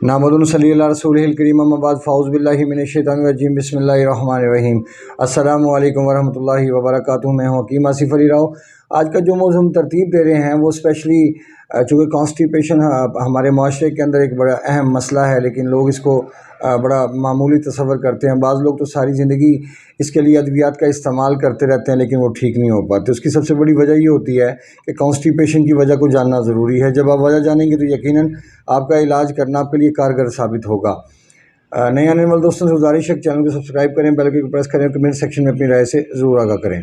नामुदुन सल्ली अला रसूलिहिल करीम अम्मा बाद फ़ाउज़ु बिल्लाहि मिनश्शैतानिर्रजीम बिस्मिल्लाहिर्रहमानिर्रहीम। अस्सलामु अलैकुम वरहमतुल्लाहि वबरकातुहू। मैं हूँ हकीम आसिफ़ अली राव। आज का जो मौज़ूअ हम तरतीब दे रहे हैं वो स्पेशली चूँकि कॉन्स्टिपेशन हमारे माशरे के अंदर एक बड़ा अहम मसला है, लेकिन लोग इसको बड़ा मामूली तसव्वुर करते हैं। बाज़ लोग तो सारी ज़िंदगी इसके लिए अद्वियात का इस्तेमाल करते रहते हैं, लेकिन वो ठीक नहीं हो पाते। उसकी सबसे बड़ी वजह ये होती है कि कॉन्स्टिपेशन की वजह को जानना ज़रूरी है। जब आप वजह जानेंगे तो यकीनन आपका इलाज करना आपके लिए कारगर साबित होगा। नए आने वाले दोस्तों से गुजारिश है कि चैनल को सब्सक्राइब करें, बेल आइकन को प्रेस करें, कमेंट सेक्शन में अपनी राय से ज़रूर आगाह करें।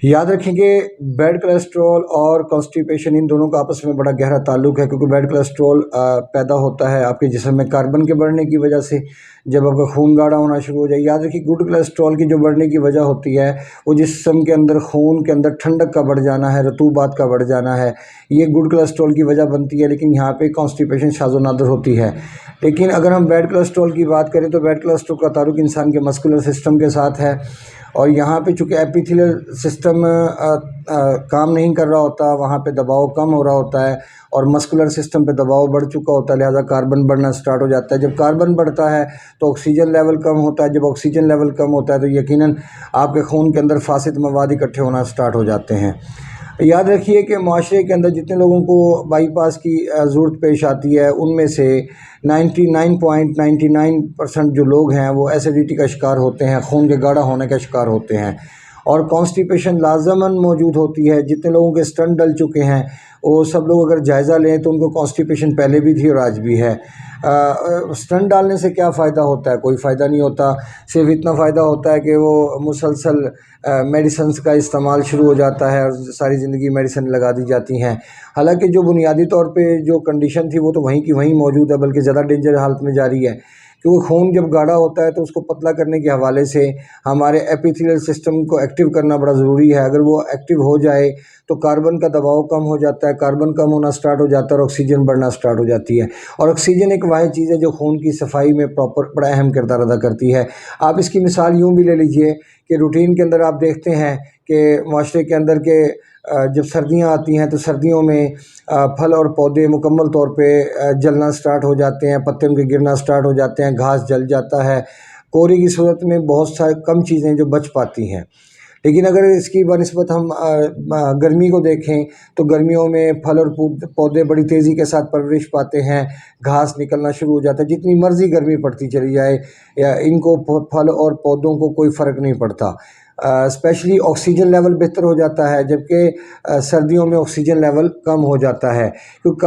याद रखें कि बैड कोलेस्ट्रॉल और कॉन्स्टिपेशन इन दोनों का आपस में बड़ा गहरा ताल्लुक है, क्योंकि बैड कोलेस्ट्रॉल पैदा होता है आपके जिस्म में कार्बन के बढ़ने की वजह से, जब आपका खून गाढ़ा होना शुरू हो जाए। याद रखिए गुड कोलेस्ट्रॉल की जो बढ़ने की वजह होती है वो जिस्म के अंदर खून के अंदर ठंडक का बढ़ जाना है, रतूबात का बढ़ जाना है, ये गुड कोलेस्ट्रॉल की वजह बनती है। लेकिन यहाँ पे कॉन्स्टिपेशन शाज़ो नादर होती है। लेकिन अगर हम बैड कोलेस्ट्रॉल की बात करें तो बैड कोलेस्ट्रॉल का ताल्लुक इंसान के मस्कुलर सिस्टम के साथ है, और यहाँ पे चूँकि एपिथेलियल सिस्टम काम नहीं कर रहा होता, वहाँ पे दबाव कम हो रहा होता है और मस्कुलर सिस्टम पे दबाव बढ़ चुका होता है, लिहाजा कार्बन बढ़ना स्टार्ट हो जाता है। जब कार्बन बढ़ता है तो ऑक्सीजन लेवल कम होता है, जब ऑक्सीजन लेवल कम होता है तो यकीनन आपके खून के अंदर फासिद मवाद इकट्ठे होना स्टार्ट हो जाते हैं। याद रखिए कि माशरे के अंदर जितने लोगों को बाईपास की ज़रूरत पेश आती है, उनमें से 99.99% जो लोग हैं वो एसिडिटी का शिकार होते हैं, खून के गाढ़ा होने का शिकार होते हैं, और कॉन्स्टिपेशन लाजमन मौजूद होती है। जितने लोगों के स्टंट डल चुके हैं वो सब लोग अगर जायज़ा लें तो उनको कॉन्स्टिपेशन पहले भी थी और आज भी है। स्टंट डालने से क्या फ़ायदा होता है? कोई फ़ायदा नहीं होता। सिर्फ इतना फ़ायदा होता है कि वो मुसलसल मेडिसिन्स का इस्तेमाल शुरू हो जाता है और सारी ज़िंदगी मेडिसिन लगा दी जाती हैं। हालांकि जो बुनियादी तौर पे जो कंडीशन थी वो तो वहीं की वहीं मौजूद है, बल्कि ज़्यादा डेंजर हालत में जारी है। क्योंकि खून जब गाढ़ा होता है तो उसको पतला करने के हवाले से हमारे एपिथेलियल सिस्टम को एक्टिव करना बड़ा ज़रूरी है। अगर वो एक्टिव हो जाए तो कार्बन का दबाव कम हो जाता है, कार्बन कम होना स्टार्ट हो जाता है और ऑक्सीजन बढ़ना स्टार्ट हो जाती है। और ऑक्सीजन एक वाहिद चीज़ है जो खून की सफाई में प्रॉपर बड़ा अहम किरदार अदा करती है। आप इसकी मिसाल यूँ भी ले लीजिए कि रूटीन के अंदर आप देखते हैं कि माशरे के अंदर के जब सर्दियां आती हैं तो सर्दियों में फल और पौधे मुकम्मल तौर पे जलना स्टार्ट हो जाते हैं, पत्ते उनके गिरना स्टार्ट हो जाते हैं, घास जल जाता है। कोहरे की सूरत में बहुत सारी कम चीज़ें जो बच पाती हैं। लेकिन अगर इसकी बनिस्बत हम गर्मी को देखें तो गर्मियों में फल और पौधे बड़ी तेज़ी के साथ परवरिश पाते हैं, घास निकलना शुरू हो जाता है। जितनी मर्ज़ी गर्मी पड़ती चली जाए या इनको फल और पौधों को कोई फ़र्क नहीं पड़ता। स्पेशली ऑक्सीजन लेवल बेहतर हो जाता है, जबकि सर्दियों में ऑक्सीजन लेवल कम हो जाता है, क्योंकि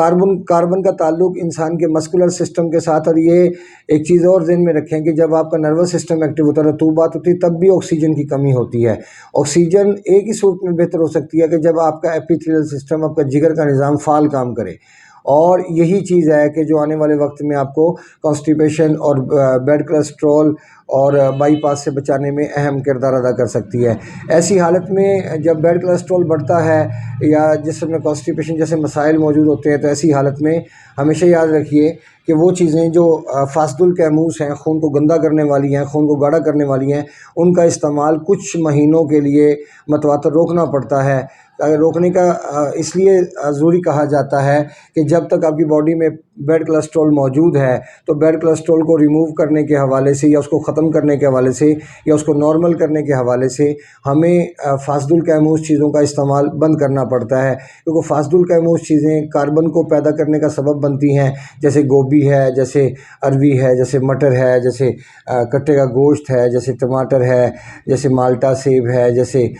कार्बन का ताल्लुक इंसान के मस्कुलर सिस्टम के साथ। और ये एक चीज़ और ज़हन में रखें कि जब आपका नर्वस सिस्टम एक्टिव होता है, रतूबात होती है, तब भी ऑक्सीजन की कमी होती है। ऑक्सीजन एक ही सूरत में बेहतर हो सकती है कि जब आपका एपिथेलियल सिस्टम, आपका जिगर का निज़ाम फ़ाल काम करे। और यही चीज़ है कि जो आने वाले वक्त में आपको कॉन्स्टिपेशन और बैड कोलेस्ट्रॉल और बाईपास से बचाने में अहम किरदार अदा कर सकती है। ऐसी हालत में जब बैड कोलेस्ट्रॉल बढ़ता है या जिसमें कॉन्स्टिपेशन जैसे मसाइल मौजूद होते हैं, तो ऐसी हालत में हमेशा याद रखिए कि वो चीज़ें जो फासदुल कैमूस हैं, खून को गंदा करने वाली हैं, खून को गाढ़ा करने वाली हैं, उनका इस्तेमाल कुछ महीनों के लिए मतवातर रोकना पड़ता है। रोकने का इसलिए ज़रूरी कहा जाता है कि जब तक आपकी बॉडी में बैड कोलेस्ट्रॉल मौजूद है तो बैड कोलेस्ट्रॉल को रिमूव करने के हवाले से या उसको ख़त्म करने के हवाले से या उसको नॉर्मल करने के हवाले से हमें फासदुल कैमूस चीज़ों का इस्तेमाल बंद करना पड़ता है, क्योंकि फासदुल कैमूस चीज़ें कार्बन को पैदा करने का सबब बनती हैं। जैसे गोभी है, जैसे अरवी है, जैसे मटर है, जैसे कट्टे का गोश्त है, जैसे टमाटर है, जैसे माल्टा सेब है, जैसे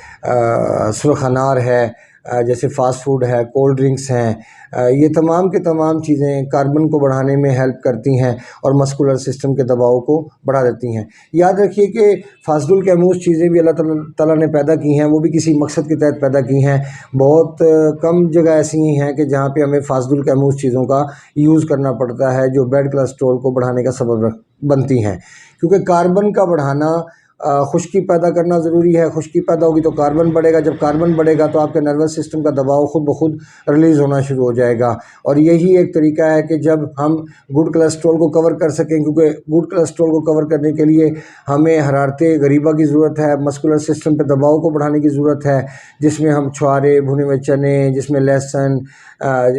सुर्ख अनार है, जैसे फ़ास्ट फूड है, कोल्ड ड्रिंक्स हैं। ये तमाम के तमाम चीज़ें कार्बन को बढ़ाने में हेल्प करती हैं और मस्कुलर सिस्टम के दबाव को बढ़ा देती हैं। याद रखिए कि फासदुल कैमूस चीज़ें भी अल्लाह ताला ने पैदा की हैं, वो भी किसी मकसद के तहत पैदा की हैं। बहुत कम जगह ऐसी हैं कि जहाँ पे हमें फासदुल कैमूस चीज़ों का यूज़ करना पड़ता है जो बैड कोलेस्ट्रॉल को बढ़ाने का सबब बनती हैं, क्योंकि कार्बन का बढ़ाना خشکی پیدا کرنا ضروری ہے. خشکی پیدا ہوگی تو کاربن بڑھے گا. جب کاربن بڑھے گا تو آپ کے نروس سسٹم کا دباؤ خود بخود ریلیز ہونا شروع ہو جائے گا. اور یہی ایک طریقہ ہے کہ جب ہم گڈ کولسٹرول کو کور کر سکیں، کیونکہ گڈ کولسٹرول کو کور کرنے کے لیے ہمیں حرارت غریبہ کی ضرورت ہے، مسکولر سسٹم پہ دباؤ کو بڑھانے کی ضرورت ہے، جس میں ہم چھوارے، بھنے ہوئے چنے، جس میں لہسن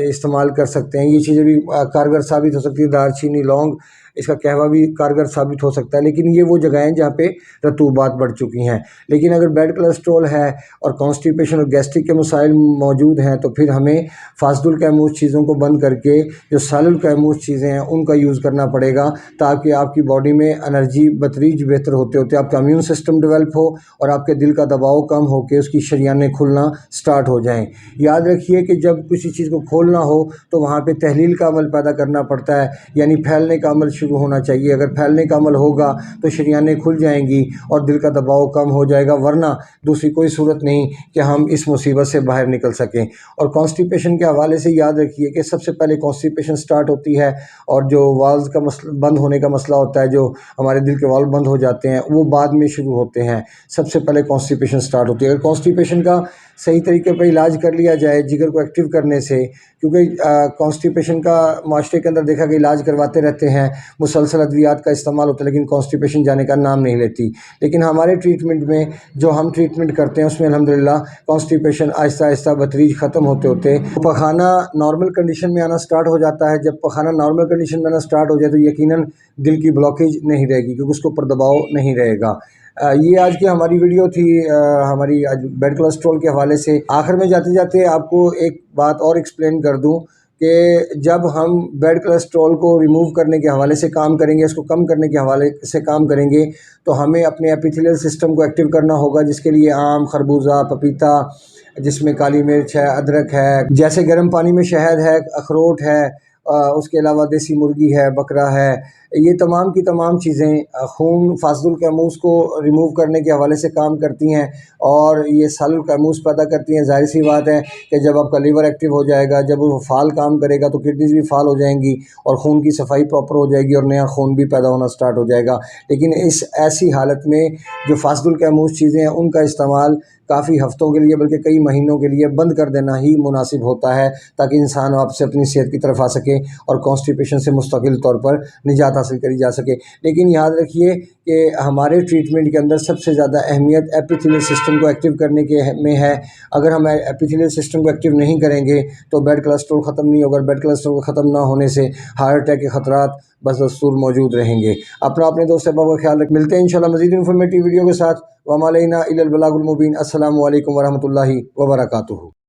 استعمال کر سکتے ہیں. یہ چیزیں بھی کارگر ثابت ہو سکتی ہیں. دار چینی، لونگ، اس کا قہوہ بھی کارگر ثابت ہو سکتا ہے. لیکن یہ وہ جگہیں ہیں جہاں پہ رطوبات بڑھ چکی ہیں. لیکن اگر بیڈ کولسٹرول ہے اور کانسٹیپیشن اور گیسٹرک کے مسائل موجود ہیں تو پھر ہمیں فاسد القیموز چیزوں کو بند کر کے جو سال القیموز چیزیں ہیں ان کا یوز کرنا پڑے گا، تاکہ آپ کی باڈی میں انرجی بتدریج بہتر ہوتے ہوتے آپ کا امیون سسٹم ڈیولپ ہو اور آپ کے دل کا دباؤ کم ہو کے اس کی شریانیں کھلنا سٹارٹ ہو جائیں. یاد رکھیے کہ جب کسی چیز کو کھولنا ہو تو وہاں پہ تحلیل کا عمل پیدا کرنا پڑتا ہے، یعنی پھیلنے کا عمل شروع ہونا چاہیے. اگر پھیلنے کا عمل ہوگا تو شریانیں کھل جائیں گی اور دل کا دباؤ کم ہو جائے گا، ورنہ دوسری کوئی صورت نہیں کہ ہم اس مصیبت سے باہر نکل سکیں. اور کانسٹیپیشن کے حوالے سے یاد رکھیے کہ سب سے پہلے کانسٹیپیشن سٹارٹ ہوتی ہے اور جو والز کا بند ہونے کا مسئلہ ہوتا ہے، جو ہمارے دل کے والو بند ہو جاتے ہیں، وہ بعد میں شروع ہوتے ہیں. سب سے پہلے کانسٹیپیشن سٹارٹ ہوتی ہے. اگر کانسٹیپیشن کا صحیح طریقے پہ علاج کر لیا جائے جگر کو ایکٹیو کرنے سے، کیونکہ کانسٹیپیشن کا معاشرے کے اندر دیکھا کہ علاج کرواتے رہتے ہیں، مسلسل ادویات کا استعمال ہوتا ہے، لیکن کانسٹیپیشن جانے کا نام نہیں لیتی. لیکن ہمارے ٹریٹمنٹ میں جو ہم ٹریٹمنٹ کرتے ہیں اس میں الحمدللہ کانسٹیپیشن آہستہ آہستہ بتدریج ختم ہوتے ہوتے پخانہ نارمل کنڈیشن میں آنا سٹارٹ ہو جاتا ہے. جب پخانہ نارمل کنڈیشن میں آنا سٹارٹ ہو جائے تو یقیناً دل کی بلاکیج نہیں رہے گی، کیونکہ اس کے اوپر دباؤ نہیں رہے گا. یہ آج کی ہماری ویڈیو تھی ہماری آج بیڈ کولسٹرول کے حوالے سے. آخر میں جاتے جاتے آپ کو ایک بات اور ایکسپلین کر دوں کہ جب ہم بیڈ کولسٹرول کو ریموو کرنے کے حوالے سے کام کریں گے، اس کو کم کرنے کے حوالے سے کام کریں گے، تو ہمیں اپنے ایپیتھیلیل سسٹم کو ایکٹیو کرنا ہوگا، جس کے لیے آم، خربوزہ، پپیتا، جس میں کالی مرچ ہے، ادرک ہے، جیسے گرم پانی میں شہد ہے، اخروٹ ہے، اس کے علاوہ دیسی مرغی ہے، بکرا ہے. یہ تمام کی تمام چیزیں خون فاسد القیموز کو ریموو کرنے کے حوالے سے کام کرتی ہیں اور یہ سال القیموز پیدا کرتی ہیں. ظاہر سی بات ہے کہ جب آپ کا لیور ایکٹیو ہو جائے گا، جب وہ فعال کام کرے گا تو کڈنیز بھی فعال ہو جائیں گی اور خون کی صفائی پراپر ہو جائے گی اور نیا خون بھی پیدا ہونا سٹارٹ ہو جائے گا. لیکن اس ایسی حالت میں جو فاسد القیموز چیزیں ہیں ان کا استعمال کافی ہفتوں کے لیے بلکہ کئی مہینوں کے لیے بند کر دینا ہی مناسب ہوتا ہے، تاکہ انسان واپس سے اپنی صحت کی طرف آ سکے اور کانسٹیپیشن سے مستقل طور پر نجات حاصل کری جا سکے. لیکن یاد رکھیے کہ ہمارے ٹریٹمنٹ کے اندر سب سے زیادہ اہمیت ایپیتھیلیل سسٹم کو ایکٹیو کرنے کے میں ہے. اگر ہم ایپیتھیلیل سسٹم کو ایکٹیو نہیں کریں گے تو بیڈ کولسٹرول ختم نہیں ہوگا. بیڈ کولسٹرول ختم نہ ہونے سے ہارٹ اٹیک کے خطرات بس دستور موجود رہیں گے. اپنے دوست احباب کا خیال رکھ، ملتے ہیں انشاءاللہ مزید انفارمیٹیو ویڈیو کے ساتھ. وما علینا الا البلاغ المبین. السلام علیکم ورحمۃ اللہ وبرکاتہ.